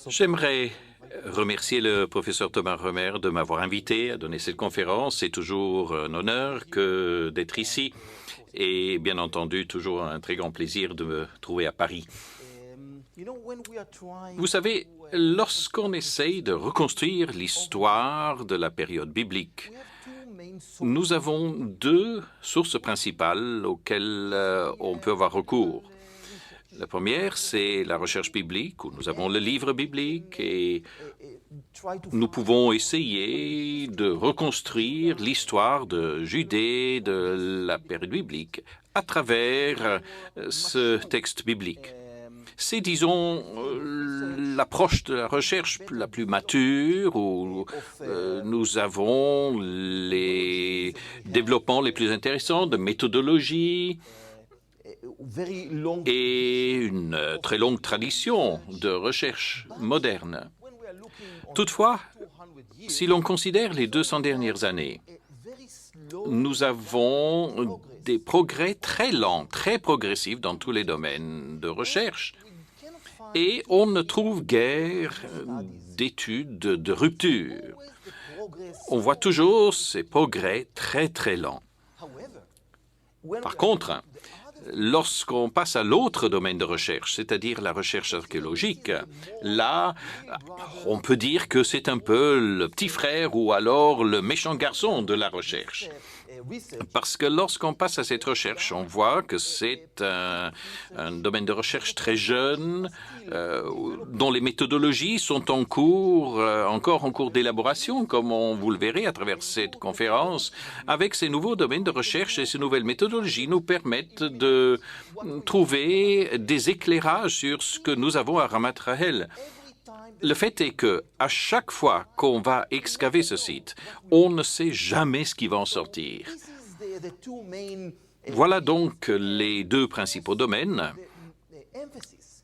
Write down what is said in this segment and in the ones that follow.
J'aimerais remercier le professeur Thomas Romer de m'avoir invité à donner cette conférence. C'est toujours un honneur d'être ici et bien entendu toujours un très grand plaisir de me trouver à Paris. Vous savez, lorsqu'on essaye de reconstruire l'histoire de la période biblique, nous avons deux sources principales auxquelles on peut avoir recours. La première, c'est la recherche biblique, où nous avons le livre biblique et nous pouvons essayer de reconstruire l'histoire de Judée, de la période biblique, à travers ce texte biblique. C'est, disons, l'approche de la recherche la plus mature, où nous avons les développements les plus intéressants de méthodologie, et une très longue tradition de recherche moderne. Toutefois, si l'on considère les 200 dernières années, nous avons des progrès très lents, très progressifs dans tous les domaines de recherche. Et on ne trouve guère d'études de rupture. On voit toujours ces progrès très, très lents. Par contre, lorsqu'on passe à l'autre domaine de recherche, c'est-à-dire la recherche archéologique, là, on peut dire que c'est un peu le petit frère ou alors le méchant garçon de la recherche. Parce que lorsqu'on passe à cette recherche, on voit que c'est un domaine de recherche très jeune, dont les méthodologies sont encore en cours d'élaboration, comme vous le verrez à travers cette conférence. Avec ces nouveaux domaines de recherche et ces nouvelles méthodologies nous permettent de trouver des éclairages sur ce que nous avons à Ramat Rahel. Le fait est que à chaque fois qu'on va excaver ce site, on ne sait jamais ce qui va en sortir. Voilà donc les deux principaux domaines.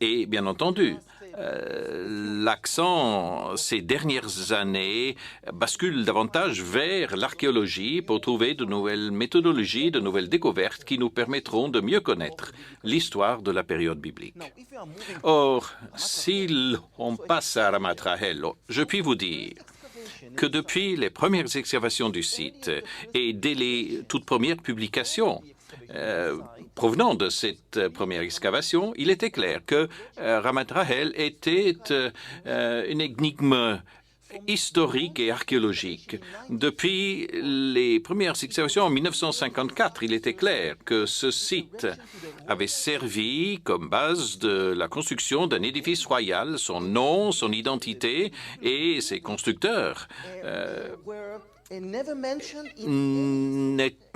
Et bien entendu, l'accent ces dernières années bascule davantage vers l'archéologie pour trouver de nouvelles méthodologies, de nouvelles découvertes qui nous permettront de mieux connaître l'histoire de la période biblique. Or, si on passe à Ramat Rahel, je puis vous dire que depuis les premières excavations du site et dès les toutes premières publications provenant de cette première excavation, il était clair que Ramat Rahel était une énigme historique et archéologique. Depuis les premières excavations en 1954, il était clair que ce site avait servi comme base de la construction d'un édifice royal, son nom, son identité et ses constructeurs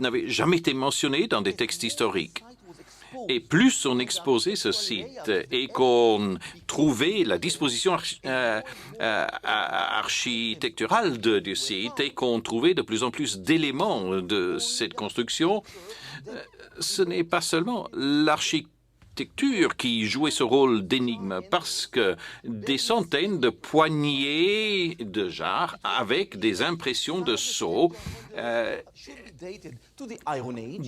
n'avaient jamais été mentionnés dans des textes historiques. Et plus on exposait ce site et qu'on trouvait la disposition architecturale du site et qu'on trouvait de plus en plus d'éléments de cette construction, ce n'est pas seulement l'architecture qui jouait ce rôle d'énigme, parce que des centaines de poignées de jarres avec des impressions de sceaux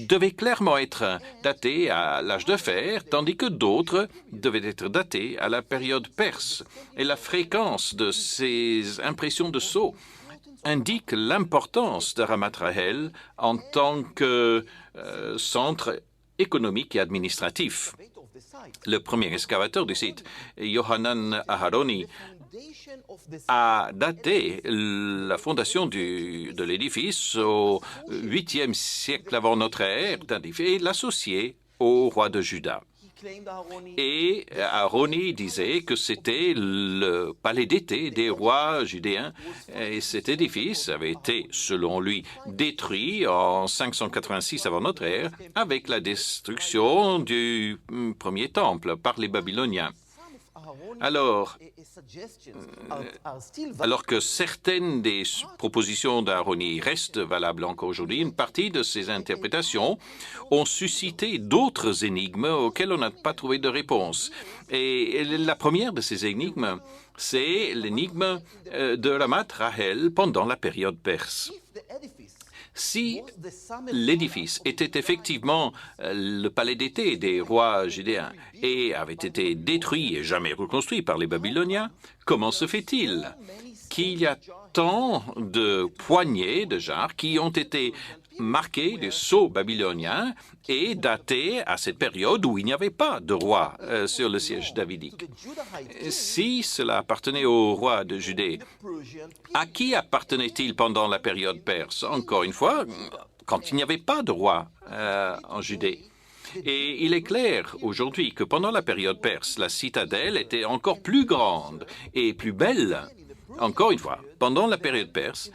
devaient clairement être datées à l'âge de fer, tandis que d'autres devaient être datées à la période perse. Et la fréquence de ces impressions de sceaux indique l'importance de Ramat Rahel en tant que centre économique et administratif. Le premier excavateur du site, Yohanan Aharoni, a daté la fondation de l'édifice au 8e siècle avant notre ère et l'associé au roi de Juda. Et Aharoni disait que c'était le palais d'été des rois judéens et cet édifice avait été, selon lui, détruit en 586 avant notre ère avec la destruction du premier temple par les Babyloniens. Alors que certaines des propositions d'Aharoni restent valables encore aujourd'hui, une partie de ces interprétations ont suscité d'autres énigmes auxquelles on n'a pas trouvé de réponse. Et la première de ces énigmes, c'est l'énigme de Ramat Rahel pendant la période perse. Si l'édifice était effectivement le palais d'été des rois judéens et avait été détruit et jamais reconstruit par les Babyloniens, comment se fait-il qu'il y a tant de poignées de jarres qui ont été marqués des sceaux babyloniens et datés à cette période où il n'y avait pas de roi sur le siège davidique? Si cela appartenait au roi de Judée, à qui appartenait-il pendant la période perse? Encore une fois, quand il n'y avait pas de roi en Judée. Et il est clair aujourd'hui que pendant la période perse, la citadelle était encore plus grande et plus belle, encore une fois, pendant la période perse,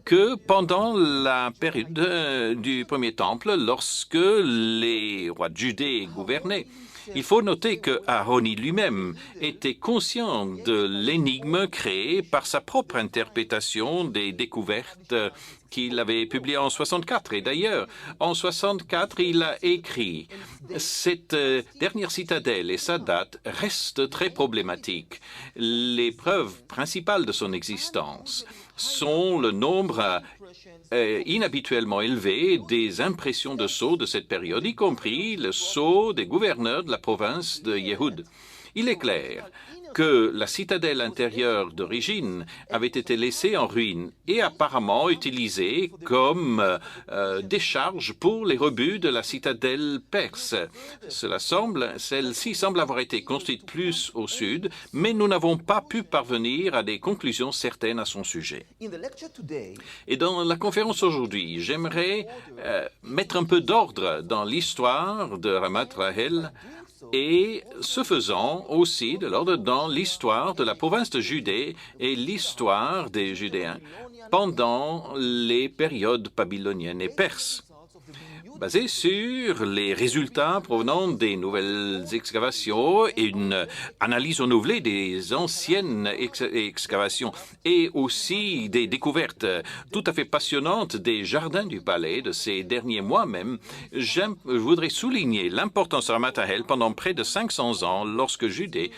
que pendant la période du Premier Temple, lorsque les rois de Judée gouvernaient. Il faut noter que Aaroni lui-même était conscient de l'énigme créée par sa propre interprétation des découvertes qu'il avait publiées en 64. Et d'ailleurs, en 64, il a écrit « Cette dernière citadelle et sa date restent très problématiques. Les preuves principales de son existence sont le nombre inhabituellement élevé des impressions de sceaux de cette période, y compris le sceau des gouverneurs de la province de Yéhoud. Il est clair que la citadelle intérieure d'origine avait été laissée en ruine et apparemment utilisée comme décharge pour les rebuts de la citadelle perse. Celle-ci semble avoir été construite plus au sud, mais nous n'avons pas pu parvenir à des conclusions certaines à son sujet. Et dans la conférence aujourd'hui, j'aimerais mettre un peu d'ordre dans l'histoire de Ramath Rahel, et ce faisant aussi de l'ordre dans l'histoire de la province de Judée et l'histoire des Judéens pendant les périodes babyloniennes et perses. Basé sur les résultats provenant des nouvelles excavations et une analyse renouvelée des anciennes excavations et aussi des découvertes tout à fait passionnantes des jardins du palais de ces derniers mois même, je voudrais souligner l'importance de Ramath Rahel pendant près de 500 ans lorsque Judée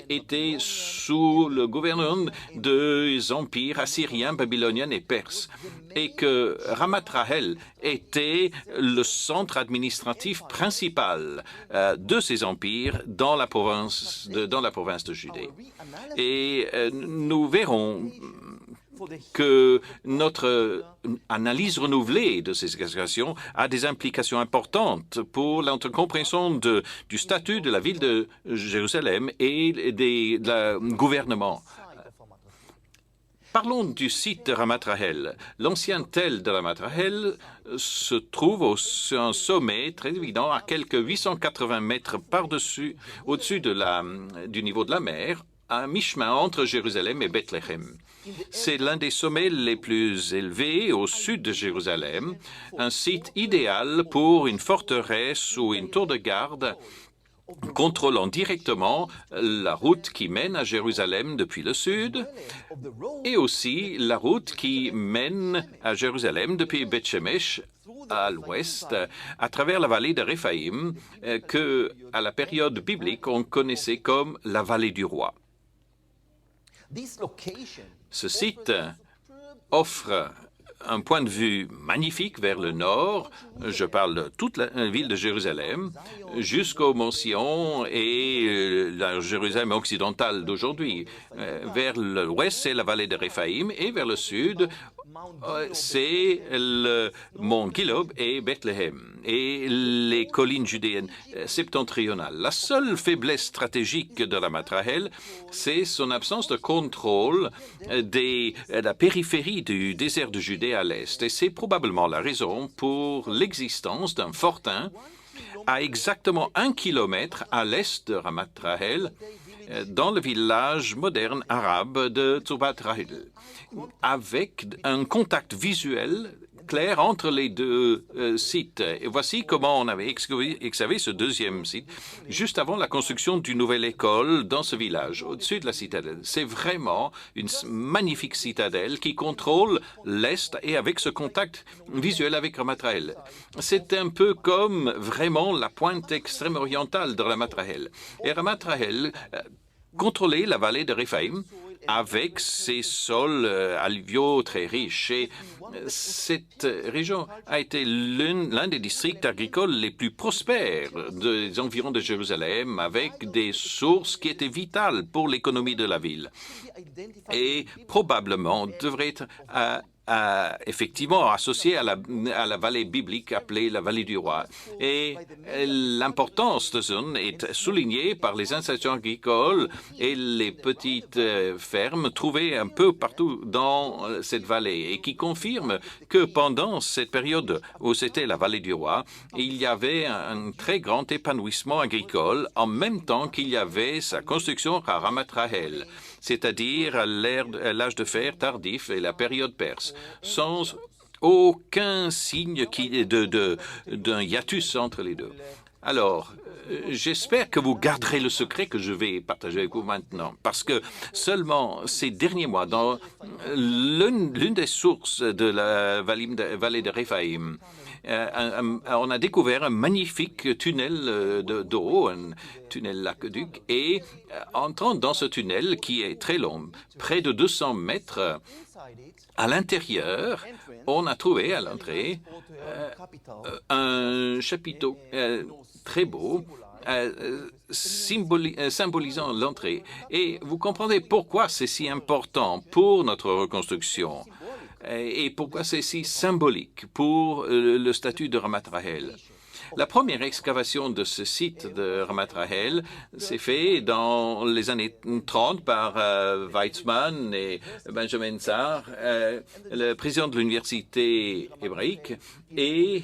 était sous le gouvernement des empires assyriens, babyloniens et perses et que Ramath Rahel était le centre administratif principal de ces empires dans la province de Judée. Et nous verrons que notre analyse renouvelée de ces excavations a des implications importantes pour notre compréhension du statut de la ville de Jérusalem et du gouvernement. Parlons du site de Ramath Rahel. L'ancien tel de Ramath Rahel se trouve sur un sommet très évident à quelques 880 mètres au-dessus du niveau de la mer, à mi-chemin entre Jérusalem et Bethléem. C'est l'un des sommets les plus élevés au sud de Jérusalem, un site idéal pour une forteresse ou une tour de garde contrôlant directement la route qui mène à Jérusalem depuis le sud et aussi la route qui mène à Jérusalem depuis Beth-Shemesh à l'ouest, à travers la vallée de Réphaïm, que, à la période biblique, on connaissait comme la vallée du roi. Ce site offre un point de vue magnifique vers le nord, je parle de toute la ville de Jérusalem, jusqu'au mont Sion et la Jérusalem occidentale d'aujourd'hui. Vers l'ouest, c'est la vallée de Réphaïm et vers le sud, c'est le mont Gilob et Bethléem et les collines judéennes septentrionales. La seule faiblesse stratégique de Ramath Rahel, c'est son absence de contrôle de la périphérie du désert de Judée à l'est. Et c'est probablement la raison pour l'existence d'un fortin à exactement 1 kilomètre à l'est de Ramath Rahel, dans le village moderne arabe de Tzubat Rahel, avec un contact visuel clair entre les deux sites. Et voici comment on avait excavé ce deuxième site, juste avant la construction d'une nouvelle école dans ce village, au-dessus de la citadelle. C'est vraiment une magnifique citadelle qui contrôle l'Est et avec ce contact visuel avec Ramath Rahel. C'est un peu comme vraiment la pointe extrême orientale de Ramath Rahel. Et Ramath Rahel contrôlait la vallée de Réphaïm avec ses sols alluviaux très riches. Et cette région a été l'un des districts agricoles les plus prospères des environs de Jérusalem, avec des sources qui étaient vitales pour l'économie de la ville. Et probablement devrait être effectivement associé à la vallée biblique appelée la vallée du roi. Et l'importance de cette zone est soulignée par les installations agricoles et les petites fermes trouvées un peu partout dans cette vallée et qui confirment que pendant cette période où c'était la vallée du roi, il y avait un très grand épanouissement agricole en même temps qu'il y avait sa construction à Ramat Rahel, c'est-à-dire l'âge de fer tardif et la période perse, sans aucun signe d'un hiatus entre les deux. Alors, j'espère que vous garderez le secret que je vais partager avec vous maintenant, parce que seulement ces derniers mois, dans l'une des sources de la vallée de Réphaïm, on a découvert un magnifique tunnel d'eau, un tunnel aqueduc, et entrant dans ce tunnel qui est très long, près de 200 mètres, à l'intérieur, on a trouvé à l'entrée un chapiteau très beau, symbolisant l'entrée. Et vous comprendrez pourquoi c'est si important pour notre reconstruction et pourquoi c'est si symbolique pour le statut de Ramat Rahel. La première excavation de ce site de Ramat Rahel s'est faite dans les années 30 par Weizmann et Benjamin Tsar, le président de l'université hébraïque, et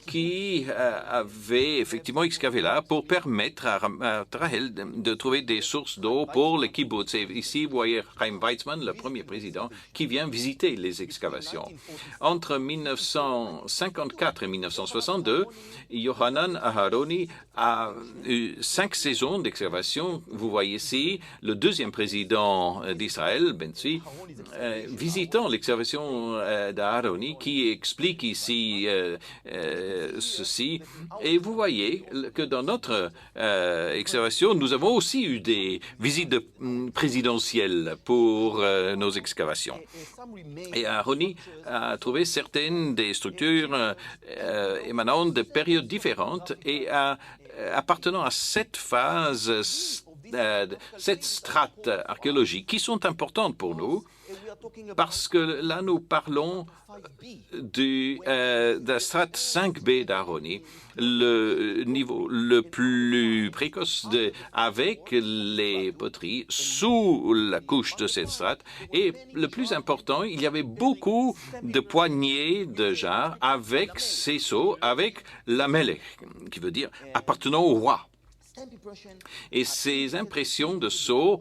qui avait effectivement excavé là pour permettre à Ramat Rahel de trouver des sources d'eau pour les kibbutz. Et ici, vous voyez Chaim Weizmann, le premier président, qui vient visiter les excavations. Entre 1954 et 1962, Yohanan Aharoni a eu 5 saisons d'excavation. Vous voyez ici le deuxième président d'Israël, Ben-Zvi, visitant l'excavation d'Aharoni, qui explique ici ceci. Et vous voyez que dans notre excavation, nous avons aussi eu des visites présidentielles pour nos excavations. Et Aharoni a trouvé certaines des structures émanant de périodes différentes et appartenant à cette phase, cette strate archéologique qui sont importantes pour nous parce que là nous parlons de la strate 5B d'Aharoni, le niveau le plus précoce avec les poteries sous la couche de cette strate. Et le plus important, il y avait beaucoup de poignées de jarres avec ces sceaux, avec la melech, qui veut dire appartenant au roi. Et ces impressions de sceaux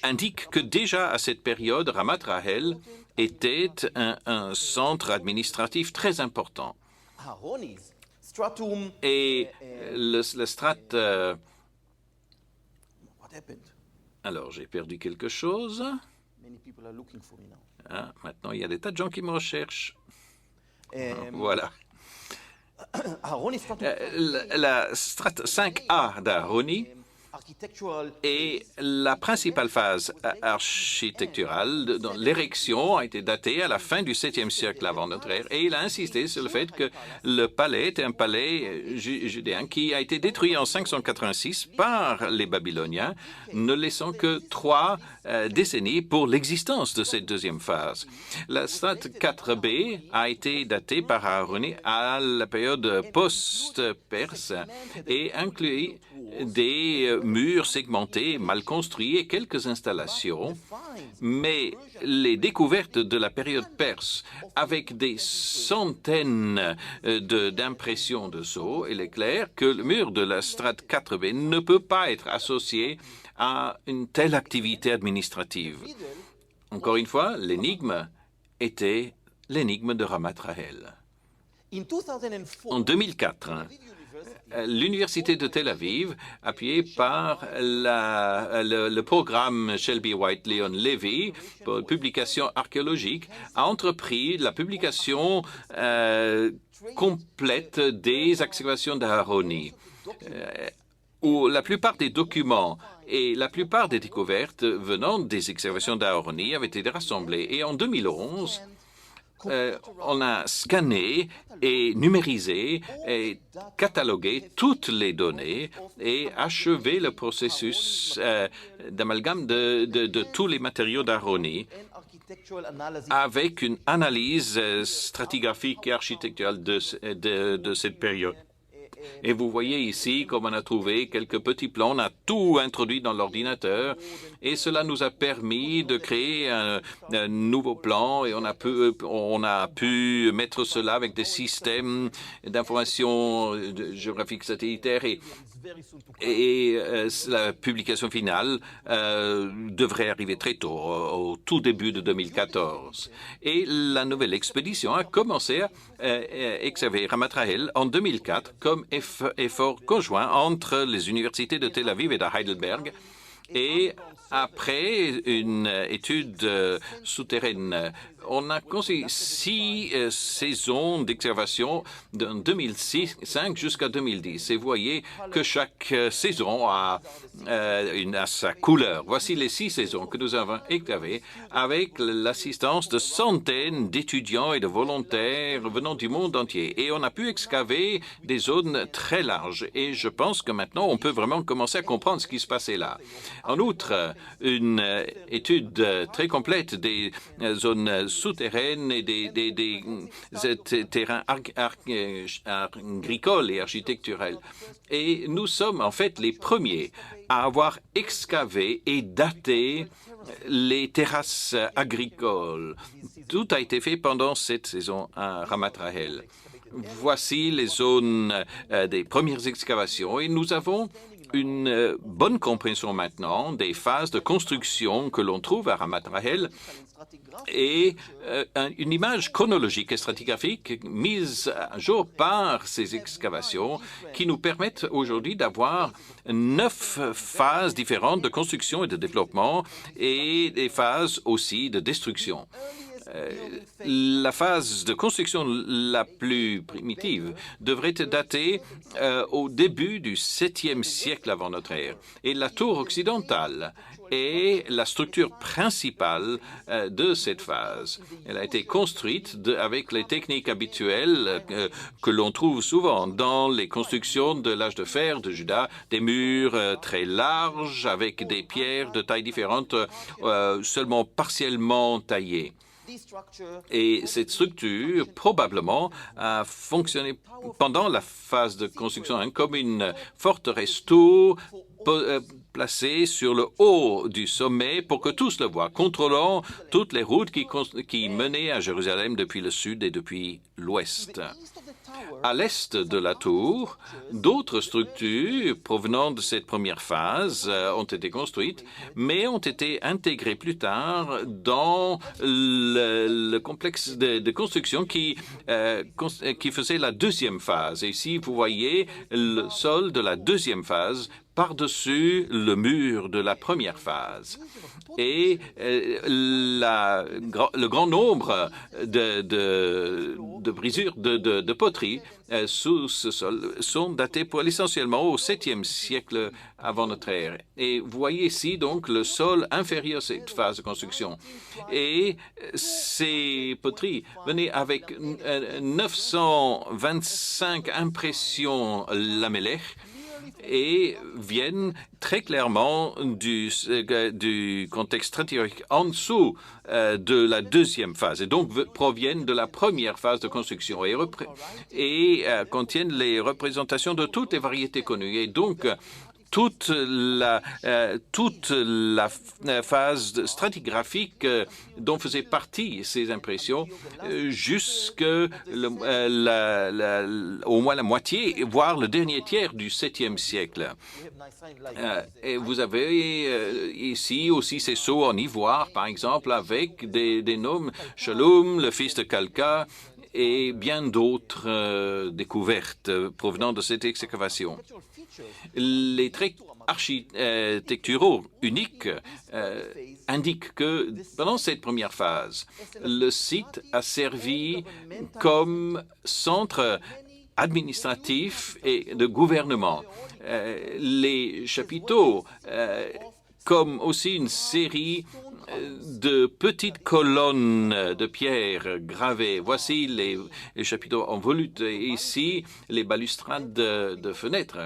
indiquent que déjà à cette période, Ramat Rahel était un centre administratif très important. Et le strate... alors, j'ai perdu quelque chose. Ah, maintenant, il y a des tas de gens qui me recherchent. Voilà. La strate 5A d'Aharoni est la principale phase architecturale. L'érection a été datée à la fin du 7e siècle avant notre ère et il a insisté sur le fait que le palais était un palais judéen qui a été détruit en 586 par les Babyloniens, ne laissant que 3 décennies pour l'existence de cette deuxième phase. La strate 4B a été datée par Aharoni à la période post-perse et inclut des murs segmentés, mal construits et quelques installations, mais les découvertes de la période perse avec des centaines d'impressions de sceaux, il est clair que le mur de la strate 4B ne peut pas être associé à une telle activité administrative. Encore une fois, l'énigme était l'énigme de Ramat Rahel. En 2004, l'Université de Tel Aviv, appuyée par le programme Shelby White Leon Levy pour publication archéologique, a entrepris la publication complète des excavations d'Aharoni. où la plupart des documents et la plupart des découvertes venant des excavations d'Aoroni avaient été rassemblées. Et en 2011, on a scanné et numérisé et catalogué toutes les données et achevé le processus d'amalgame de tous les matériaux d'Aoroni avec une analyse stratigraphique et architecturale de cette période. Et vous voyez ici, comme on a trouvé quelques petits plans, on a tout introduit dans l'ordinateur et cela nous a permis de créer un nouveau plan et on a pu mettre cela avec des systèmes d'information géographique satellitaire et la publication finale devrait arriver très tôt, au tout début de 2014. Et la nouvelle expédition a commencé à excaver Ramat Rahel en 2004 comme effort conjoint entre les universités de Tel Aviv et de Heidelberg. Et après une étude souterraine, on a construit 6 saisons d'excavation de 2005 jusqu'à 2010. Et vous voyez que chaque saison a sa couleur. Voici les 6 saisons que nous avons excavées avec l'assistance de centaines d'étudiants et de volontaires venant du monde entier. Et on a pu excaver des zones très larges. Et je pense que maintenant, on peut vraiment commencer à comprendre ce qui se passait là. En outre, une étude très complète des zones souterraines et des terrains agricoles et architecturels. Et nous sommes en fait les premiers à avoir excavé et daté les terrasses agricoles. Tout a été fait pendant cette saison à Ramat Rahel. Voici les zones des premières excavations et nous avons une bonne compréhension maintenant des phases de construction que l'on trouve à Ramat Rahel et une image chronologique et stratigraphique mise à jour par ces excavations qui nous permettent aujourd'hui d'avoir 9 phases différentes de construction et de développement et des phases aussi de destruction. La phase de construction la plus primitive devrait être datée au début du 7e siècle avant notre ère. Et la tour occidentale est la structure principale de cette phase. Elle a été construite avec les techniques habituelles que l'on trouve souvent dans les constructions de l'âge de fer de Juda, des murs très larges avec des pierres de tailles différentes, seulement partiellement taillées. Et cette structure, probablement, a fonctionné pendant la phase de construction comme une forteresse tour placée sur le haut du sommet pour que tous le voient, contrôlant toutes les routes qui menaient à Jérusalem depuis le sud et depuis l'ouest. À l'est de la tour, d'autres structures provenant de cette première phase ont été construites, mais ont été intégrées plus tard dans le complexe de construction qui faisait la deuxième phase. Et ici, vous voyez le sol de la deuxième phase par-dessus le mur de la première phase. Et le grand nombre de brisures de poterie sous ce sol sont datées essentiellement au 7e siècle avant notre ère. Et vous voyez ici donc le sol inférieur à cette phase de construction. Et ces poteries venaient avec 925 impressions lamellées et viennent très clairement du contexte stratigraphique en dessous de la deuxième phase et donc proviennent de la première phase de construction et contiennent les représentations de toutes les variétés connues. Et donc, toute la phase stratigraphique dont faisaient partie ces impressions jusqu'au moins la moitié, voire le dernier tiers du 7e siècle. Et vous avez ici aussi ces sceaux en ivoire, par exemple, avec des noms Shalom, le fils de Kalka, et bien d'autres découvertes provenant de cette excavation. Les traits architecturaux uniques indiquent que pendant cette première phase, le site a servi comme centre administratif et de gouvernement. Les chapiteaux, comme aussi une série de petites colonnes de pierre gravées. Voici les chapiteaux en volute. Et ici, les balustrades de fenêtres.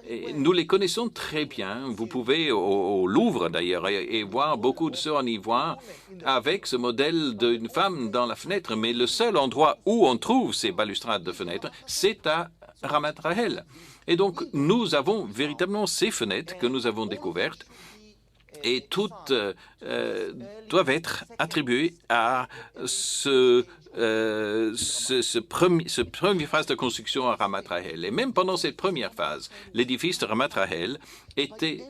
Et nous les connaissons très bien. Vous pouvez au Louvre d'ailleurs et voir beaucoup de ceux en ivoire avec ce modèle d'une femme dans la fenêtre. Mais le seul endroit où on trouve ces balustrades de fenêtres, c'est à Ramat Rahel. Et donc, nous avons véritablement ces fenêtres que nous avons découvertes et toutes doivent être attribuées à ce première phase de construction à Ramat Rahel. Et même pendant cette première phase, l'édifice de Ramat Rahel était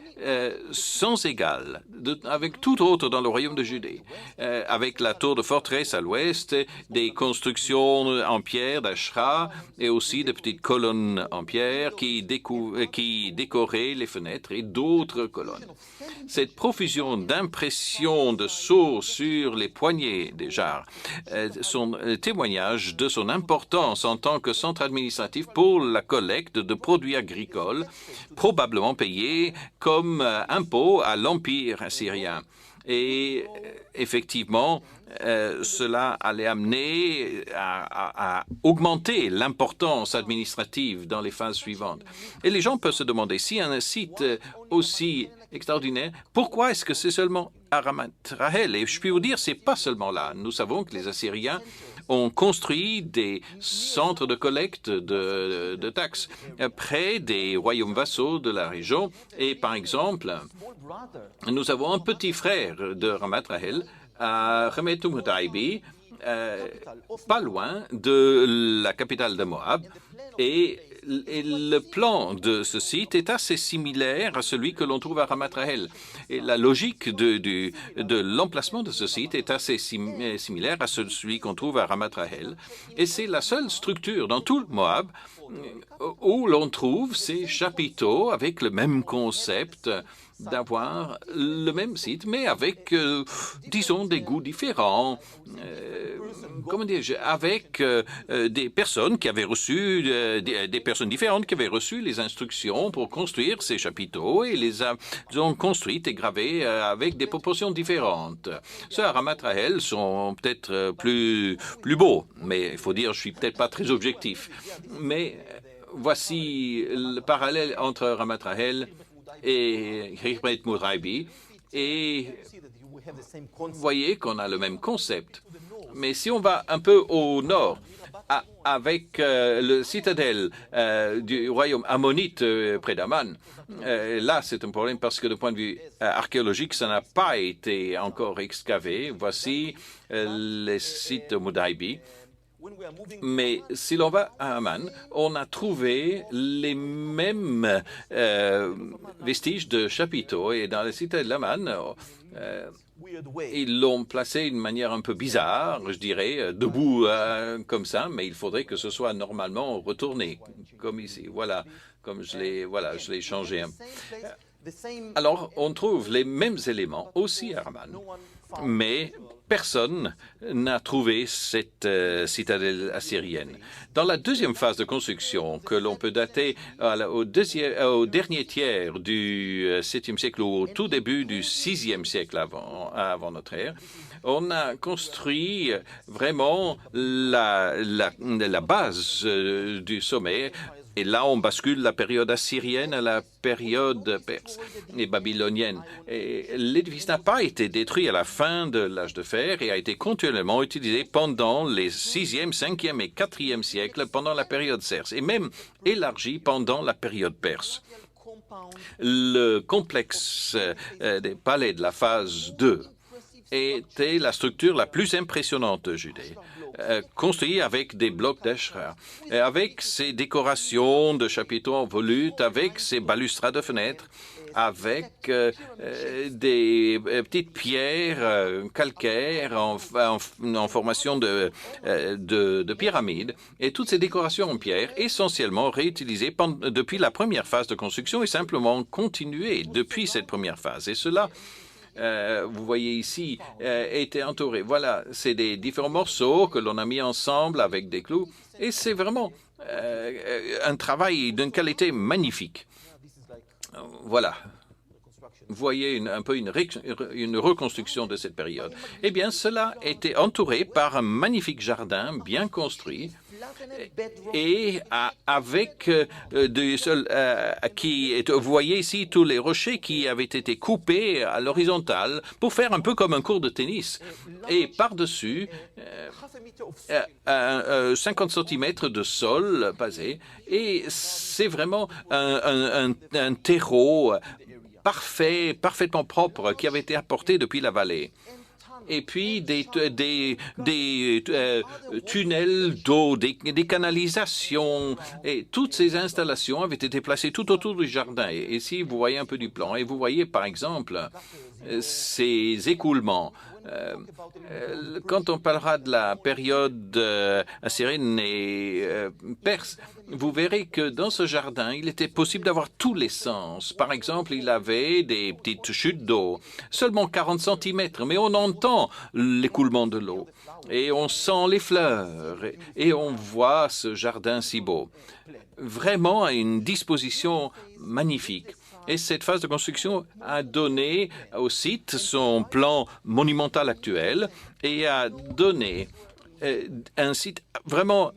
sans égal avec tout autre dans le royaume de Judée, avec la tour de forteresse à l'ouest, des constructions en pierre d'Ashra et aussi de petites colonnes en pierre qui décoraient les fenêtres et d'autres colonnes. Cette profusion d'impressions de sceaux sur les poignées des jarres sont témoignage de son importance en tant que centre administratif pour la collecte de produits agricoles, probablement payés comme impôt à l'Empire assyrien. Et effectivement, cela allait amener à augmenter l'importance administrative dans les phases suivantes. Et les gens peuvent se demander, si un site aussi extraordinaire, pourquoi est-ce que c'est seulement à Ramat Rahel? Et je puis vous dire, c'est pas seulement là. Nous savons que les Assyriens ont construit des centres de collecte de taxes près des royaumes vassaux de la région. Et par exemple, nous avons un petit frère de Ramat Rahel, à Remetum Taibi, pas loin de la capitale de Moab. Et le plan de ce site est assez similaire à celui que l'on trouve à Ramat Rahel. Et la logique de l'emplacement de ce site est assez similaire à celui qu'on trouve à Ramat Rahel. Et c'est la seule structure dans tout le Moab où l'on trouve ces chapiteaux avec le même concept d'avoir le même site, mais avec, disons, des goûts différents, comment dire, avec des personnes qui avaient reçu, des personnes différentes qui avaient reçu les instructions pour construire ces chapiteaux et les ont construites et gravées avec des proportions différentes. Ceux à Ramat Rahel sont peut-être plus beaux, mais il faut dire, je suis peut-être pas très objectif. Mais voici le parallèle entre Ramat Rahel et Hirbet Mouraibi, et vous voyez qu'on a le même concept. Mais si on va un peu au nord, avec le citadelle du royaume ammonite près d'Amman, là c'est un problème parce que de point de vue archéologique, ça n'a pas été encore excavé. Voici les sites de Mouraibi. Mais si l'on va à Amman, on a trouvé les mêmes vestiges de chapiteaux. Et dans la cité de l'Amman, ils l'ont placé d'une manière un peu bizarre, je dirais, debout comme ça, mais il faudrait que ce soit normalement retourné, comme ici. Voilà, comme je l'ai changé. Alors, on trouve les mêmes éléments aussi à Amman, mais personne n'a trouvé cette citadelle assyrienne. Dans la deuxième phase de construction, que l'on peut dater au dernier tiers du 7e siècle ou au tout début du 6e siècle avant notre ère, on a construit vraiment la base du sommet. Et là, on bascule la période assyrienne à la période perse et babylonienne. Et l'édifice n'a pas été détruit à la fin de l'âge de fer et a été continuellement utilisé pendant les 6e, 5e et 4e siècles, pendant la période perse, et même élargi pendant la période perse. Le complexe des palais de la phase 2 était la structure la plus impressionnante de Judée, construit avec des blocs d'Ashra, avec ses décorations de chapiteaux en volute, avec ses balustrades de fenêtres, avec des petites pierres calcaires en formation de pyramide, et toutes ces décorations en pierre, essentiellement réutilisées depuis la première phase de construction et simplement continuées depuis cette première phase. Et cela, vous voyez ici, était entouré. Voilà, c'est des différents morceaux que l'on a mis ensemble avec des clous. Et c'est vraiment un travail d'une qualité magnifique. Voilà. Vous voyez un peu une reconstruction de cette période. Eh bien, cela était entouré par un magnifique jardin bien construit et avec du sol vous voyez ici tous les rochers qui avaient été coupés à l'horizontale pour faire un peu comme un court de tennis. Et par-dessus, 50 cm de sol basé. Et c'est vraiment un terreau parfaitement propre qui avait été apporté depuis la vallée. Et puis des tunnels d'eau, des canalisations, et toutes ces installations avaient été placées tout autour du jardin. Et ici, vous voyez un peu du plan, et vous voyez par exemple ces écoulements. Quand on parlera de la période assyrienne et perse, vous verrez que dans ce jardin, il était possible d'avoir tous les sens. Par exemple, il avait des petites chutes d'eau, seulement 40 cm, mais on entend l'écoulement de l'eau et on sent les fleurs et on voit ce jardin si beau. Vraiment à une disposition magnifique. Et cette phase de construction a donné au site son plan monumental actuel et a donné un site vraiment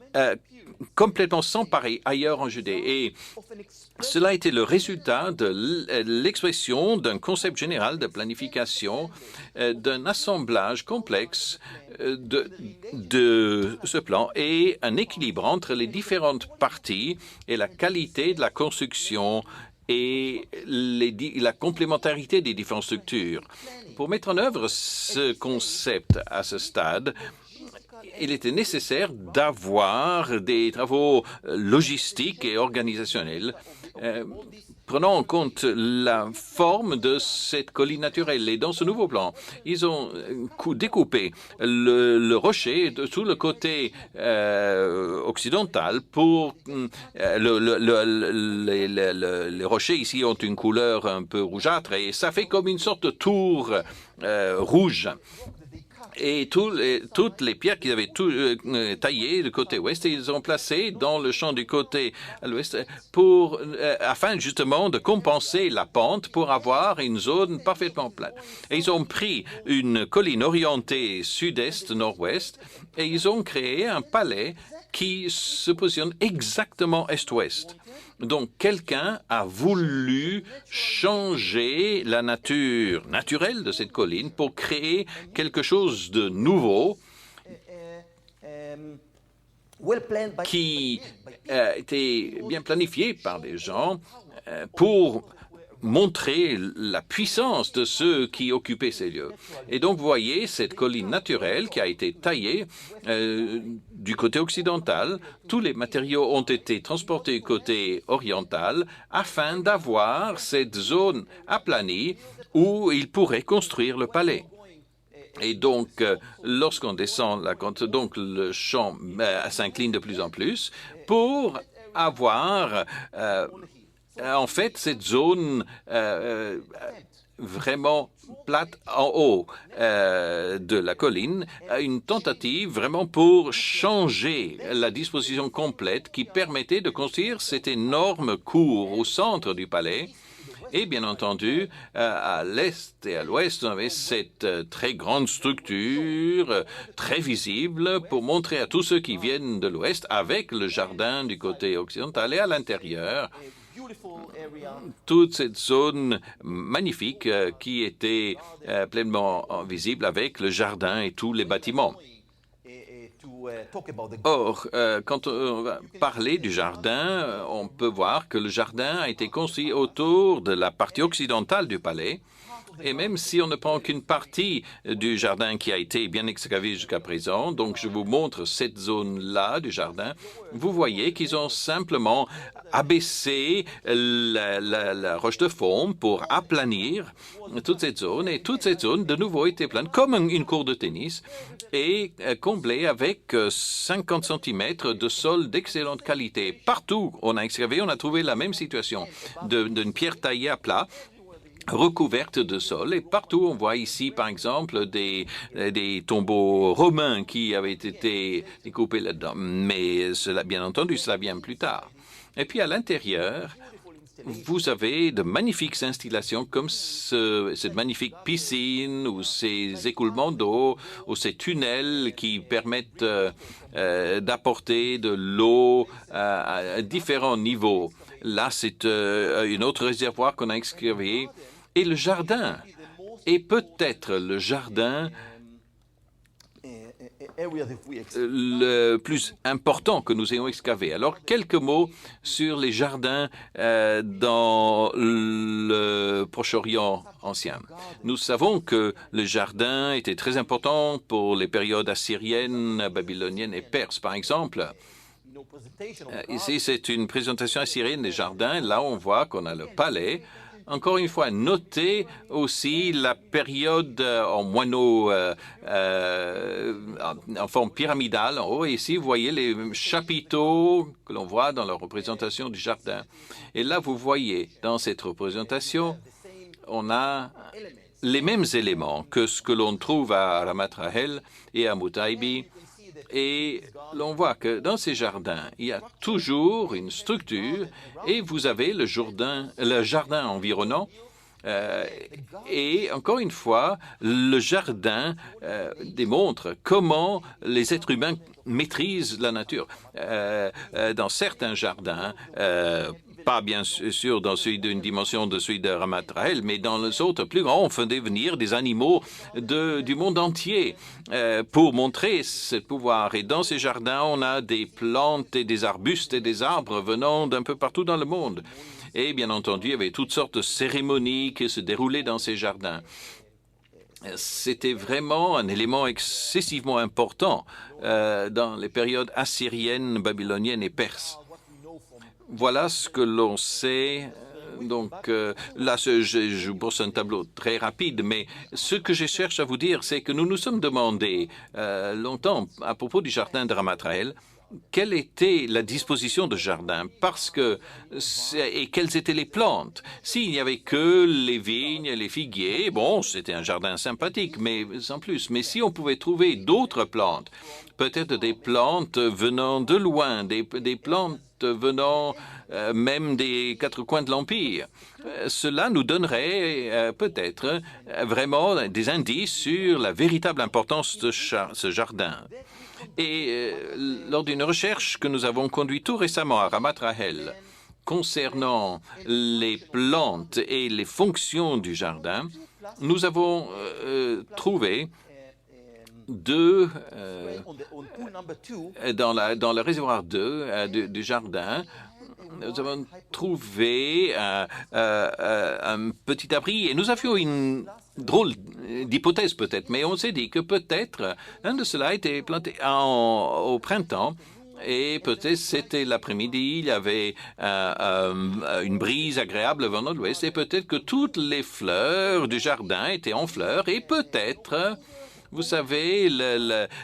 complètement sans pareil ailleurs en Judée. Et cela a été le résultat de l'expression d'un concept général de planification, d'un assemblage complexe de ce plan et un équilibre entre les différentes parties et la qualité de la construction et la complémentarité des différentes structures. Pour mettre en œuvre ce concept à ce stade, il était nécessaire d'avoir des travaux logistiques et organisationnels prenant en compte la forme de cette colline naturelle. Et dans ce nouveau plan, ils ont découpé le rocher sous le côté occidental pour les rochers ici ont une couleur un peu rougeâtre et ça fait comme une sorte de tour rouge. Et toutes les pierres qu'ils avaient taillées du côté ouest, ils ont placé dans le champ du côté à l'ouest afin justement de compenser la pente pour avoir une zone parfaitement plate. Et ils ont pris une colline orientée sud-est-nord-ouest et ils ont créé un palais qui se positionne exactement est-ouest. Donc, quelqu'un a voulu changer la nature naturelle de cette colline pour créer quelque chose de nouveau qui était bien planifié par des gens pour montrer la puissance de ceux qui occupaient ces lieux. Et donc, vous voyez cette colline naturelle qui a été taillée du côté occidental. Tous les matériaux ont été transportés du côté oriental afin d'avoir cette zone aplanie où ils pourraient construire le palais. Et donc, lorsqu'on descend la côte, donc le champ s'incline de plus en plus pour avoir en fait, cette zone vraiment plate en haut de la colline, une tentative vraiment pour changer la disposition complète qui permettait de construire cette énorme cour au centre du palais. Et bien entendu, à l'est et à l'ouest, on avait cette très grande structure, très visible, pour montrer à tous ceux qui viennent de l'ouest, avec le jardin du côté occidental et à l'intérieur, toute cette zone magnifique qui était pleinement visible avec le jardin et tous les bâtiments. Or, quand on va parler du jardin, on peut voir que le jardin a été construit autour de la partie occidentale du palais. Et même si on ne prend qu'une partie du jardin qui a été bien excavé jusqu'à présent, donc je vous montre cette zone-là du jardin, vous voyez qu'ils ont simplement abaissé la roche de fond pour aplanir toute cette zone. Et toute cette zone, de nouveau, était pleine comme une cour de tennis et comblée avec 50 cm de sol d'excellente qualité. Partout où on a excavé, on a trouvé la même situation d'une pierre taillée à plat recouverte de sol. Et partout, on voit ici, par exemple, des tombeaux romains qui avaient été découpés là-dedans. Mais cela, bien entendu, cela vient plus tard. Et puis à l'intérieur, vous avez de magnifiques installations comme cette magnifique piscine ou ces écoulements d'eau ou ces tunnels qui permettent d'apporter de l'eau à différents niveaux. Là, c'est une autre réservoir qu'on a excavé. Et le jardin est peut-être le jardin le plus important que nous ayons excavé. Alors, quelques mots sur les jardins dans le Proche-Orient ancien. Nous savons que le jardin était très important pour les périodes assyriennes, babyloniennes et perses, par exemple. Ici, c'est une présentation assyrienne des jardins. Là, on voit qu'on a le palais. Encore une fois, notez aussi la période en moineau en forme pyramidale en haut. Et ici, vous voyez les chapiteaux que l'on voit dans la représentation du jardin. Et là, vous voyez, dans cette représentation, on a les mêmes éléments que ce que l'on trouve à Ramat Rahel et à Mutaibi. Et l'on voit que dans ces jardins, il y a toujours une structure et vous avez le jardin environnant. Et encore une fois, le jardin démontre comment les êtres humains maîtrisent la nature. Dans certains jardins, pas bien sûr dans celui d'une dimension de celui de Ramat Rahel, mais dans les autres plus grands, on faisait venir des animaux du monde entier pour montrer ce pouvoir. Et dans ces jardins, on a des plantes et des arbustes et des arbres venant d'un peu partout dans le monde. Et bien entendu, il y avait toutes sortes de cérémonies qui se déroulaient dans ces jardins. C'était vraiment un élément excessivement important dans les périodes assyriennes, babyloniennes et perses. Voilà ce que l'on sait. Donc là, je brosse un tableau très rapide, mais ce que je cherche à vous dire, c'est que nous nous sommes demandé longtemps à propos du jardin de Ramat Rahel, quelle était la disposition de jardin, et quelles étaient les plantes. S'il n'y avait que les vignes, les figuiers, bon, c'était un jardin sympathique, mais sans plus. Mais si on pouvait trouver d'autres plantes, peut-être des plantes venant de loin, des plantes venant même des quatre coins de l'Empire, cela nous donnerait peut-être vraiment des indices sur la véritable importance de ce jardin. Et lors d'une recherche que nous avons conduite tout récemment à Ramat Rahel concernant les plantes et les fonctions du jardin, nous avons trouvé dans le réservoir 2 du jardin, nous avons trouvé un petit abri et nous avions une drôle d'hypothèse peut-être, mais on s'est dit que peut-être un de cela était planté au printemps. Et peut-être c'était l'après-midi, il y avait une brise agréable venant de l'ouest, et peut-être que toutes les fleurs du jardin étaient en fleurs, et peut-être, vous savez,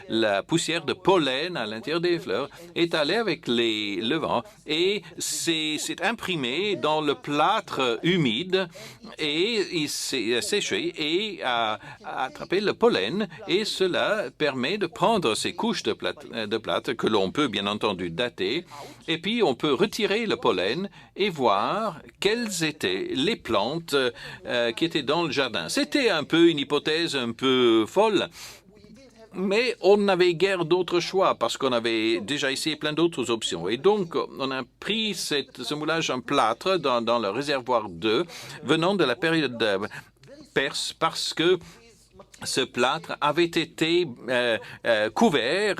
la poussière de pollen à l'intérieur des fleurs est allée avec le vent et s'est imprimée dans le plâtre humide et il s'est séché et a attrapé le pollen et cela permet de prendre ces couches de plâtre que l'on peut bien entendu dater et puis on peut retirer le pollen et voir quelles étaient les plantes qui étaient dans le jardin. C'était un peu une hypothèse un peu folle. Mais on n'avait guère d'autre choix parce qu'on avait déjà essayé plein d'autres options. Et donc, on a pris ce moulage en plâtre dans le réservoir 2 venant de la période perse parce que ce plâtre avait été couvert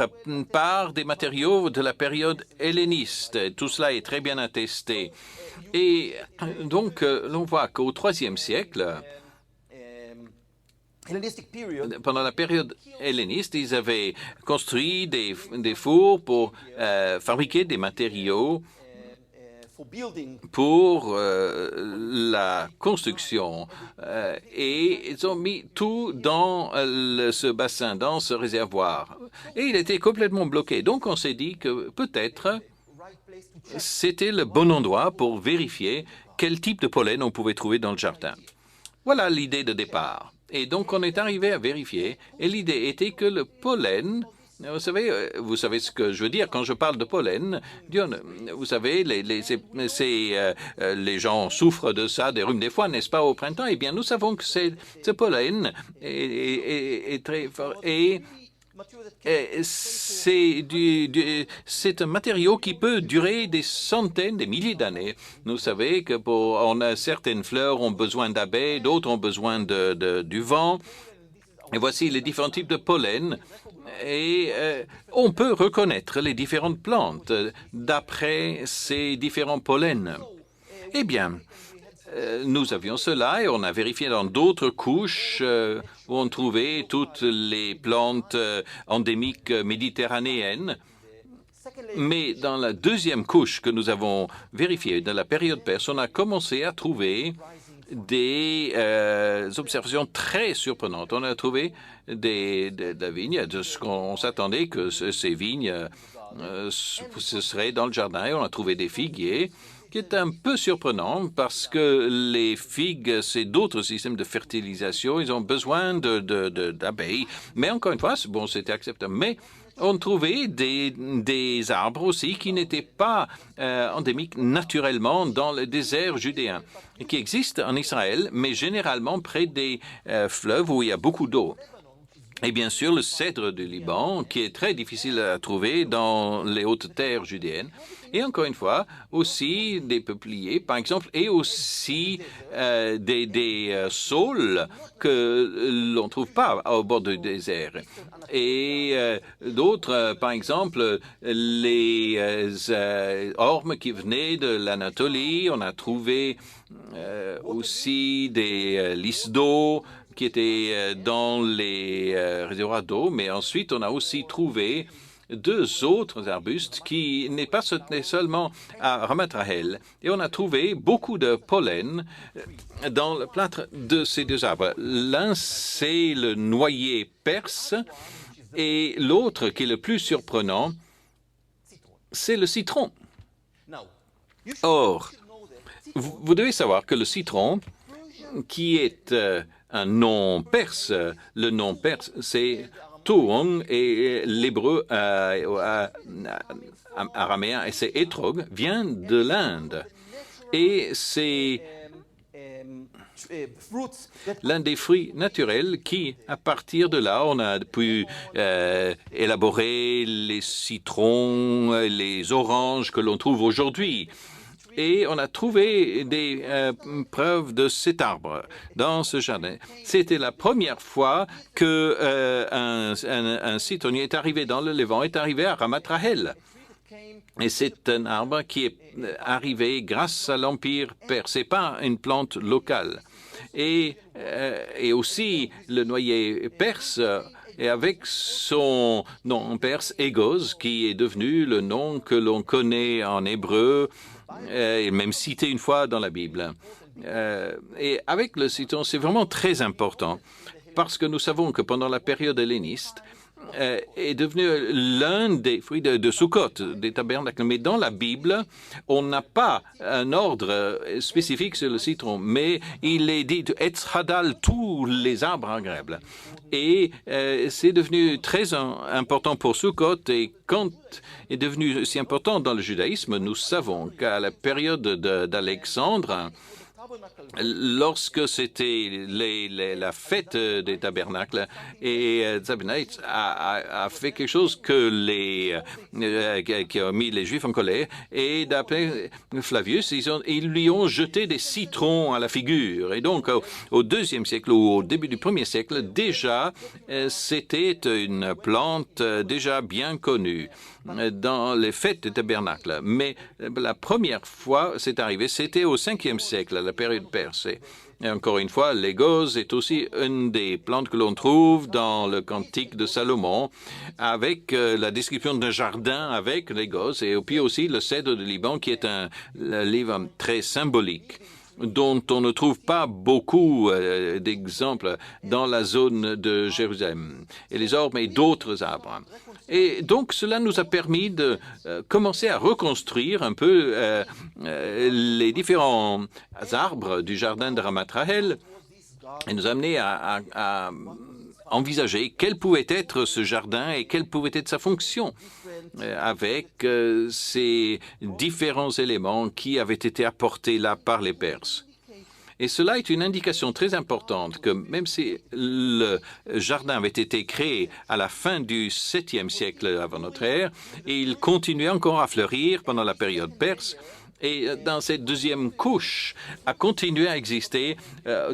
par des matériaux de la période helléniste. Tout cela est très bien attesté. Et donc, l'on voit qu'au IIIe siècle, pendant la période helléniste, ils avaient construit des fours pour fabriquer des matériaux pour la construction et ils ont mis tout dans ce bassin, dans ce réservoir. Et il était complètement bloqué. Donc on s'est dit que peut-être c'était le bon endroit pour vérifier quel type de pollen on pouvait trouver dans le jardin. Voilà l'idée de départ. Et donc, on est arrivé à vérifier. Et l'idée était que le pollen, vous savez ce que je veux dire quand je parle de pollen. Vous savez, les gens souffrent de ça, des rhumes des fois, n'est-ce pas, au printemps? Eh bien, nous savons que ce pollen est très fort. Et c'est un matériau qui peut durer des centaines, des milliers d'années. Nous savons que certaines fleurs ont besoin d'abeilles, d'autres ont besoin du vent. Et voici les différents types de pollen. Et on peut reconnaître les différentes plantes d'après ces différents pollens. Eh bien, nous avions cela et on a vérifié dans d'autres couches où on trouvait toutes les plantes endémiques méditerranéennes. Mais dans la deuxième couche que nous avons vérifiée, dans la période perse, on a commencé à trouver des observations très surprenantes. On a trouvé de la vigne, de ce qu'on s'attendait que ces vignes ce seraient dans le jardin. Et on a trouvé des figuiers, qui est un peu surprenant parce que les figues, c'est d'autres systèmes de fertilisation. Ils ont besoin d'abeilles. Mais encore une fois, bon, c'était acceptable. Mais on trouvait des arbres aussi qui n'étaient pas endémiques naturellement dans le désert judéen, et qui existent en Israël, mais généralement près des fleuves où il y a beaucoup d'eau. Et bien sûr, le cèdre du Liban, qui est très difficile à trouver dans les hautes terres judéennes. Et encore une fois, aussi des peupliers, par exemple, et aussi des saules que l'on ne trouve pas au bord du désert. Et d'autres, par exemple, les ormes qui venaient de l'Anatolie. On a trouvé aussi des lys d'eau qui étaient dans les réservoirs d'eau, mais ensuite on a aussi trouvé deux autres arbustes qui n'est pas seulement à Ramat Rahel. Et on a trouvé beaucoup de pollen dans le plâtre de ces deux arbres. L'un, c'est le noyer perse, et l'autre, qui est le plus surprenant, c'est le citron. Or, vous devez savoir que le citron, qui est un nom perse, le nom perse, c'est Tourong, et l'hébreu araméen, et c'est Etrog, vient de l'Inde. Et c'est l'un des fruits naturels qui, à partir de là, on a pu élaborer les citrons, les oranges que l'on trouve aujourd'hui. Et on a trouvé des preuves de cet arbre dans ce jardin. C'était la première fois que un citronnier est arrivé dans le Levant, est arrivé à Ramat Rahel. Et c'est un arbre qui est arrivé grâce à l'Empire perse. Ce n'est pas une plante locale. Et aussi le noyer perse, et avec son nom perse, Égoz, qui est devenu le nom que l'on connaît en hébreu, et même cité une fois dans la Bible. Et avec le citron, c'est vraiment très important, parce que nous savons que pendant la période helléniste, est devenu l'un des fruits de Sukkot, des tabernacles. Mais dans la Bible, on n'a pas un ordre spécifique sur le citron, mais il est dit « Etz Hadal », tous les arbres agréables. Et c'est devenu très important pour Sukkot, et quand est devenu si important dans le judaïsme, nous savons qu'à la période d'Alexandre, lorsque c'était la fête des tabernacles, et Zabinait a fait quelque chose que qui a mis les Juifs en colère, et d'après Flavius, ils lui ont jeté des citrons à la figure. Et donc, au IIe siècle ou au début du 1er siècle, déjà, c'était une plante déjà bien connue dans les fêtes des tabernacles. Mais la première fois c'est arrivé, c'était au 5e siècle, à la période perse. Et encore une fois, l'égose est aussi une des plantes que l'on trouve dans le Cantique de Salomon, avec la description d'un jardin avec l'égose, et puis aussi le cèdre du Liban, qui est un livre très symbolique, dont on ne trouve pas beaucoup d'exemples dans la zone de Jérusalem, et les ormes et d'autres arbres. Et donc, cela nous a permis de commencer à reconstruire un peu les différents arbres du jardin de Ramat Rahel. et nous a amené à envisager quel pouvait être ce jardin et quelle pouvait être sa fonction avec ces différents éléments qui avaient été apportés là par les Perses. Et cela est une indication très importante que même si le jardin avait été créé à la fin du 7e siècle avant notre ère, et il continuait encore à fleurir pendant la période perse, et dans cette deuxième couche a continué à exister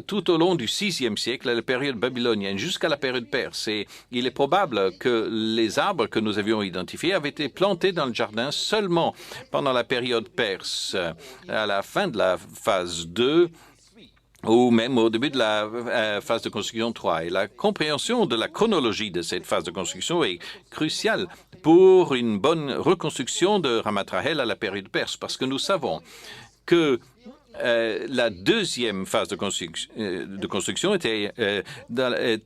tout au long du 6e siècle, à la période babylonienne, jusqu'à la période perse. Et il est probable que les arbres que nous avions identifiés avaient été plantés dans le jardin seulement pendant la période perse, à la fin de la phase 2, ou même au début de la phase de construction 3. Et la compréhension de la chronologie de cette phase de construction est cruciale pour une bonne reconstruction de Ramat Rahel à la période perse, parce que nous savons que la deuxième phase de construction était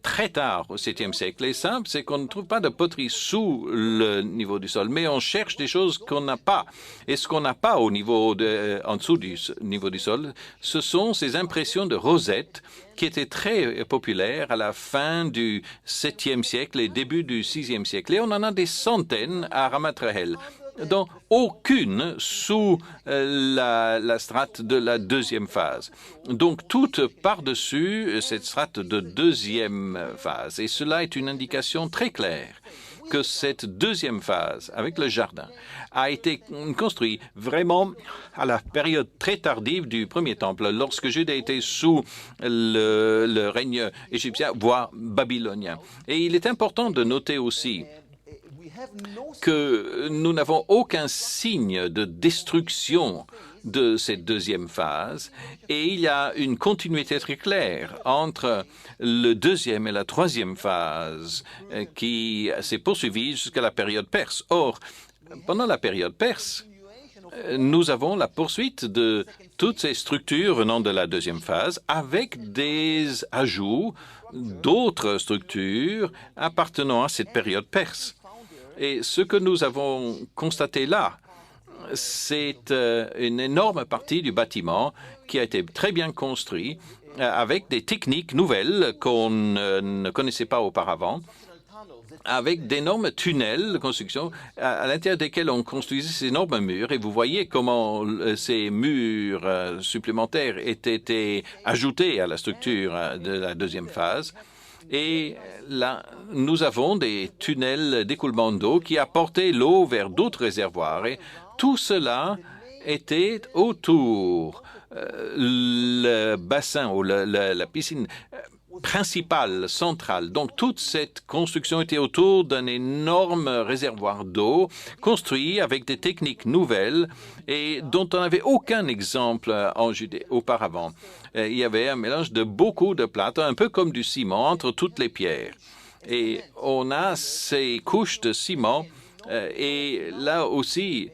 très tard au 7e siècle. Et ça, c'est qu'on ne trouve pas de poterie sous le niveau du sol, mais on cherche des choses qu'on n'a pas. Et ce qu'on n'a pas en dessous du niveau du sol, ce sont ces impressions de rosettes qui étaient très populaires à la fin du 7e siècle et début du 6e siècle. Et on en a des centaines à Ramat Rahel, dont aucune sous la strate de la deuxième phase. Donc, toutes par-dessus cette strate de deuxième phase. Et cela est une indication très claire que cette deuxième phase, avec le jardin, a été construite vraiment à la période très tardive du premier temple, lorsque Juda était sous le règne égyptien, voire babylonien. Et il est important de noter aussi que nous n'avons aucun signe de destruction de cette deuxième phase et il y a une continuité très claire entre le deuxième et la troisième phase qui s'est poursuivie jusqu'à la période perse. Or, pendant la période perse, nous avons la poursuite de toutes ces structures venant de la deuxième phase avec des ajouts d'autres structures appartenant à cette période perse. Et ce que nous avons constaté là, c'est une énorme partie du bâtiment qui a été très bien construit avec des techniques nouvelles qu'on ne connaissait pas auparavant, avec d'énormes tunnels de construction à l'intérieur desquels on construisait ces énormes murs. Et vous voyez comment ces murs supplémentaires étaient ajoutés à la structure de la deuxième phase. Et là, nous avons des tunnels d'écoulement d'eau qui apportaient l'eau vers d'autres réservoirs. Et tout cela était autour le bassin ou la piscine principale, centrale. Donc, toute cette construction était autour d'un énorme réservoir d'eau construit avec des techniques nouvelles et dont on n'avait aucun exemple en Judée auparavant. Il y avait un mélange de beaucoup de plâtre, un peu comme du ciment, entre toutes les pierres. Et on a ces couches de ciment et là aussi,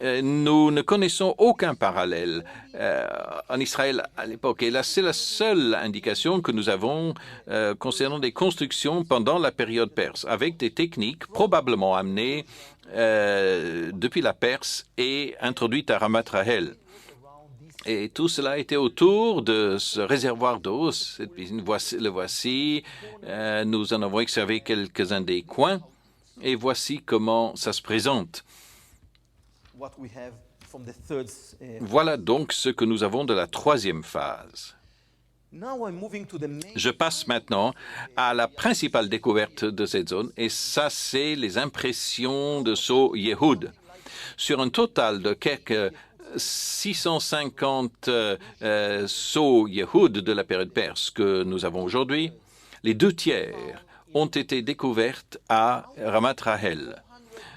nous ne connaissons aucun parallèle en Israël à l'époque. Et là, c'est la seule indication que nous avons concernant des constructions pendant la période perse, avec des techniques probablement amenées depuis la Perse et introduites à Ramat Rahel. Et tout cela était autour de ce réservoir d'eau. Cette piscine, le voici. Nous en avons observé quelques-uns des coins. Et voici comment ça se présente. Voilà donc ce que nous avons de la troisième phase. Je passe maintenant à la principale découverte de cette zone, et ça, c'est les impressions de sceaux Yéhoud. Sur un total de quelques 650 sceaux Yéhoud de la période perse que nous avons aujourd'hui, les 2/3 ont été découvertes à Ramat Rahel.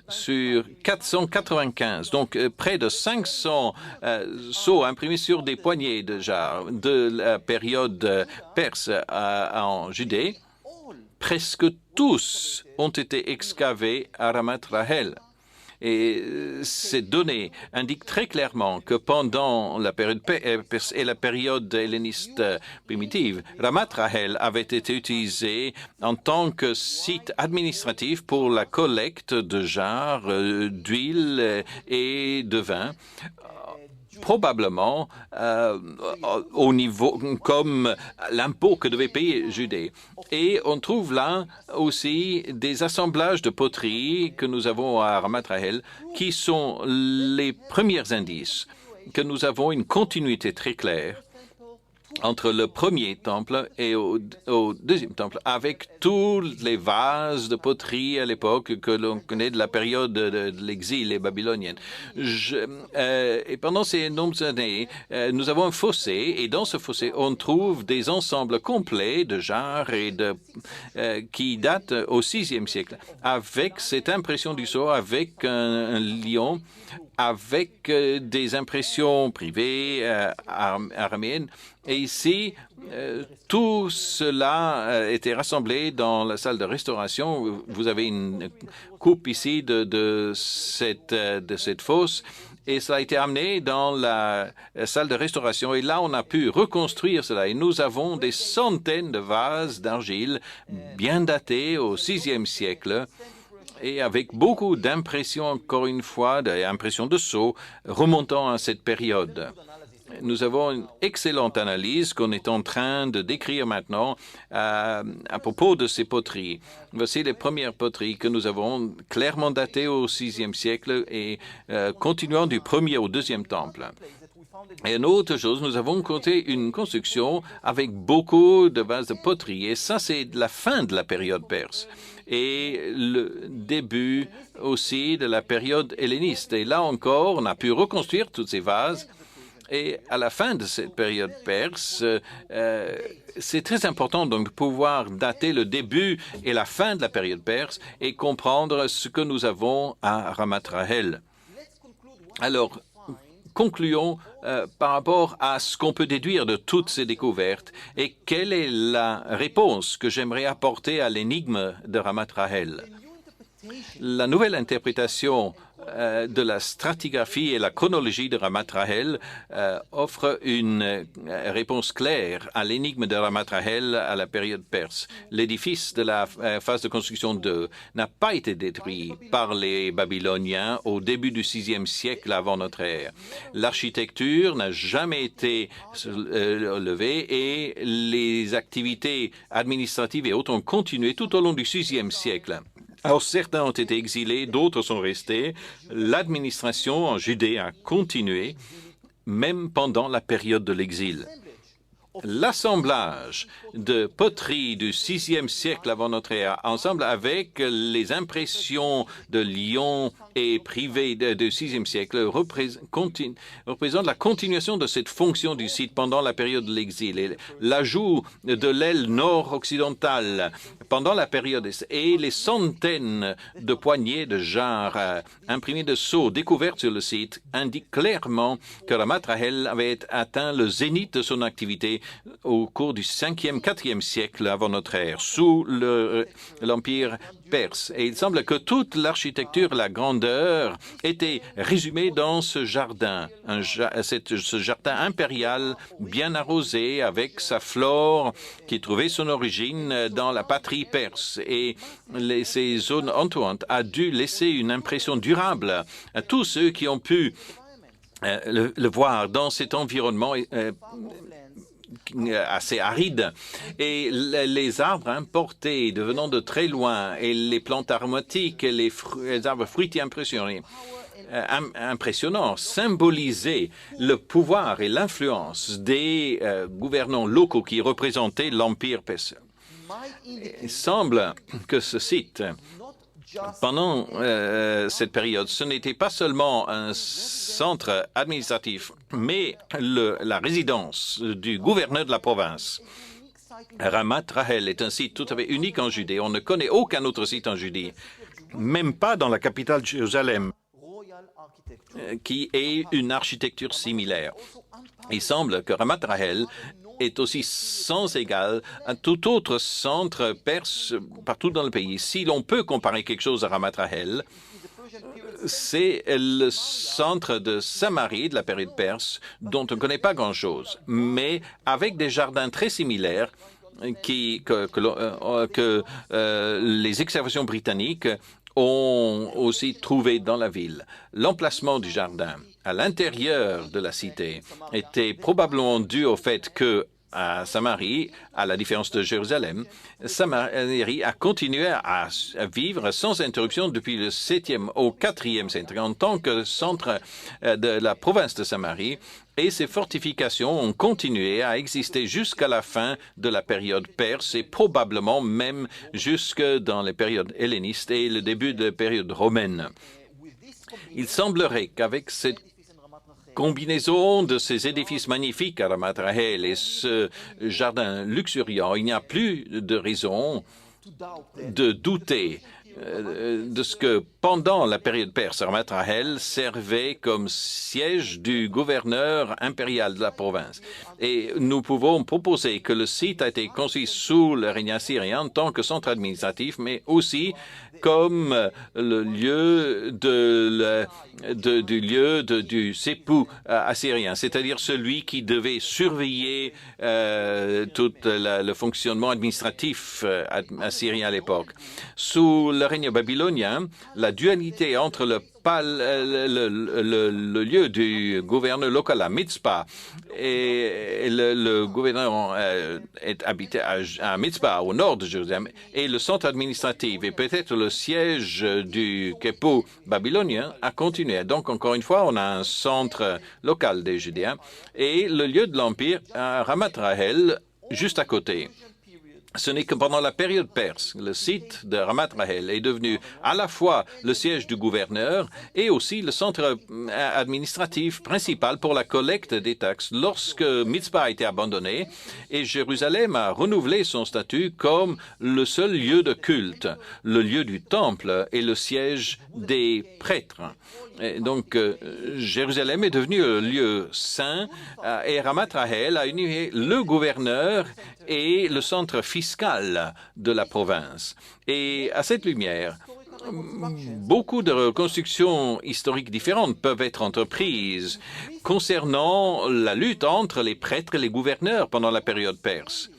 Sur 495, donc près de 500 sceaux imprimés sur des poignées de jarres de la période perse en Judée, presque tous ont été excavés à Ramat Rahel. Et ces données indiquent très clairement que pendant la période perse et la période helléniste primitive, Ramat Rahel avait été utilisé en tant que site administratif pour la collecte de jarres d'huile et de vin probablement au niveau comme l'impôt que devait payer Judée. Et on trouve là aussi des assemblages de poteries que nous avons à Ramat Rahel qui sont les premiers indices que nous avons une continuité très claire entre le premier temple et au deuxième temple, avec tous les vases de poterie à l'époque que l'on connaît de la période de l'exil babylonien. Et pendant ces nombreuses années, nous avons un fossé, et dans ce fossé, on trouve des ensembles complets de jarres et qui datent au VIe siècle, avec cette impression du sceau, avec un lion, avec des impressions privées araméennes. Et ici, tout cela était rassemblé dans la salle de restauration. Vous avez une coupe ici de cette fosse. Et cela a été amené dans la salle de restauration. Et là, on a pu reconstruire cela. Et nous avons des centaines de vases d'argile bien datés au VIe siècle. Et avec beaucoup d'impressions, encore une fois, d'impressions de sceaux remontant à cette période. Nous avons une excellente analyse qu'on est en train de décrire maintenant à propos de ces poteries. Voici les premières poteries que nous avons clairement datées au VIe siècle et continuant du premier au deuxième temple. Et une autre chose, nous avons compté une construction avec beaucoup de vases de poterie. Et ça, c'est la fin de la période perse et le début aussi de la période helléniste. Et là encore, on a pu reconstruire tous ces vases. Et à la fin de cette période perse, c'est très important donc de pouvoir dater le début et la fin de la période perse et comprendre ce que nous avons à Ramat Rahel. Alors, concluons par rapport à ce qu'on peut déduire de toutes ces découvertes et quelle est la réponse que j'aimerais apporter à l'énigme de Ramat Rahel. La nouvelle interprétation de la stratigraphie et la chronologie de Ramat Rahel offre une réponse claire à l'énigme de Ramat Rahel à la période perse. L'édifice de la phase de construction 2 n'a pas été détruit par les Babyloniens au début du VIe siècle avant notre ère. L'architecture n'a jamais été levée et les activités administratives et autres ont continué tout au long du VIe siècle. Alors, certains ont été exilés, d'autres sont restés. L'administration en Judée a continué, même pendant la période de l'exil. L'assemblage de poteries du VIe siècle avant notre ère, ensemble avec les impressions de lions et privés du VIe siècle, représente la continuation de cette fonction du site pendant la période de l'exil. L'ajout de l'aile nord-occidentale pendant la période et les centaines de poignées de jarres imprimées de sceaux découvertes sur le site indiquent clairement que Ramat Rahel avait atteint le zénith de son activité au cours du 5e, 4e siècle avant notre ère, sous l'Empire perse. Et il semble que toute l'architecture, la grandeur, était résumée dans ce jardin, ce jardin impérial bien arrosé avec sa flore qui trouvait son origine dans la patrie perse. Et ces zones entourantes a dû laisser une impression durable à tous ceux qui ont pu le voir dans cet environnement assez aride. Et les arbres importés devenant de très loin et les plantes aromatiques et les arbres fruitiers impressionnants symbolisaient le pouvoir et l'influence des gouvernants locaux qui représentaient l'Empire perse. Il semble que ce site, pendant cette période, ce n'était pas seulement un centre administratif, mais la résidence du gouverneur de la province. Ramat Rahel est un site tout à fait unique en Judée. On ne connaît aucun autre site en Judée, même pas dans la capitale Jérusalem, qui ait une architecture similaire. Il semble que Ramat Rahel est aussi sans égal à tout autre centre perse partout dans le pays. Si l'on peut comparer quelque chose à Ramat Rahel, c'est le centre de Samarie de la période perse dont on ne connaît pas grand-chose, mais avec des jardins très similaires que les excavations britanniques ont aussi trouvé dans la ville. L'emplacement du jardin à l'intérieur de la cité était probablement dû au fait que à Samarie, à la différence de Jérusalem, Samarie a continué à vivre sans interruption depuis le 7e au 4e siècle en tant que centre de la province de Samarie, et ces fortifications ont continué à exister jusqu'à la fin de la période perse et probablement même jusque dans les périodes hellénistes et le début de la période romaine. Il semblerait qu'avec cette combinaison de ces édifices magnifiques à Ramat Rahel et ce jardin luxuriant, il n'y a plus de raison de douter de ce que, pendant la période perse, Ramat Rahel servait comme siège du gouverneur impérial de la province. Et nous pouvons proposer que le site a été construit sous le règne assyrien en tant que centre administratif, mais aussi comme le lieu du sépoux assyrien, c'est-à-dire celui qui devait surveiller tout le fonctionnement administratif assyrien à l'époque. Sous le règne babylonien, la dualité entre le lieu du gouverneur local à Mitzpah et le gouverneur est habité à Mitzpah, au nord de Jérusalem, et le centre administratif et peut-être le siège du Képou babylonien a continué. Donc, encore une fois, on a un centre local des Judéens et le lieu de l'Empire à Ramat Rahel, juste à côté. Ce n'est que pendant la période perse, le site de Ramat Rahel est devenu à la fois le siège du gouverneur et aussi le centre administratif principal pour la collecte des taxes lorsque Mitzpah a été abandonné et Jérusalem a renouvelé son statut comme le seul lieu de culte, le lieu du temple et le siège des prêtres. Et donc, Jérusalem est devenu un lieu saint et Ramat Rahel a uni le gouverneur et le centre fiscal de la province. Et à cette lumière, beaucoup de reconstructions historiques différentes peuvent être entreprises concernant la lutte entre les prêtres et les gouverneurs pendant la période perse.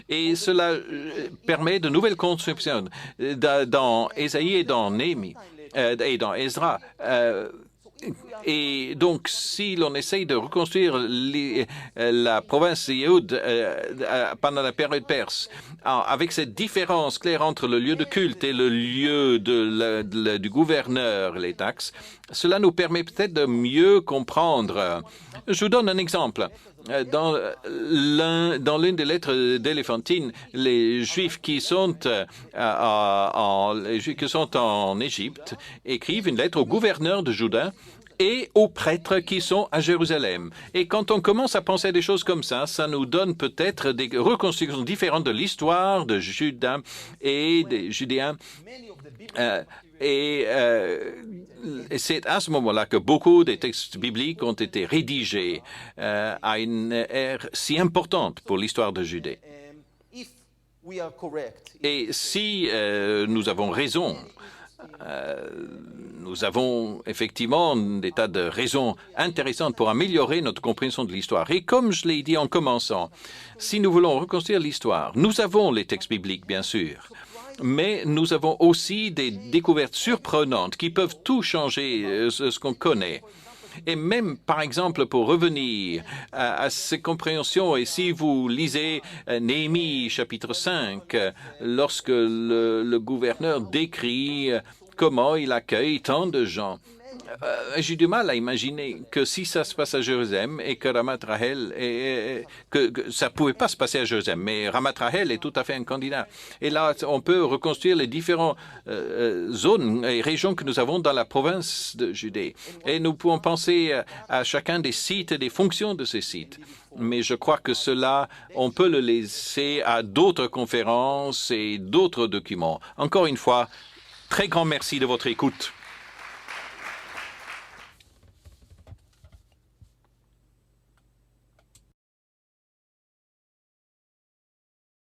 Et cela permet de nouvelles constructions dans Ésaïe et dans Néhémie et dans Ezra. Et donc, si l'on essaye de reconstruire la province de Yéhoud pendant la période perse, avec cette différence claire entre le lieu de culte et le lieu du gouverneur, les taxes, cela nous permet peut-être de mieux comprendre. Je vous donne un exemple. Dans l'une des lettres d'Éléphantine, les Juifs qui sont en Égypte écrivent une lettre au gouverneur de Juda et aux prêtres qui sont à Jérusalem. Et quand on commence à penser à des choses comme ça nous donne peut-être des reconstructions différentes de l'histoire de Juda et des Judéens. Et c'est à ce moment-là que beaucoup des textes bibliques ont été rédigés à une ère si importante pour l'histoire de Judée. Et si nous avons raison, nous avons effectivement des tas de raisons intéressantes pour améliorer notre compréhension de l'histoire. Et comme je l'ai dit en commençant, si nous voulons reconstruire l'histoire, nous avons les textes bibliques, bien sûr, mais nous avons aussi des découvertes surprenantes qui peuvent tout changer ce qu'on connaît. Et même, par exemple, pour revenir à ces compréhensions, et si vous lisez Néhémie chapitre 5, lorsque le gouverneur décrit comment il accueille tant de gens, j'ai du mal à imaginer que si ça se passe à Jérusalem et que Ramat Rahel, que ça ne pouvait pas se passer à Jérusalem, mais Ramat Rahel est tout à fait un candidat. Et là, on peut reconstruire les différentes zones et régions que nous avons dans la province de Judée. Et nous pouvons penser à chacun des sites et des fonctions de ces sites. Mais je crois que cela, on peut le laisser à d'autres conférences et d'autres documents. Encore une fois, très grand merci de votre écoute.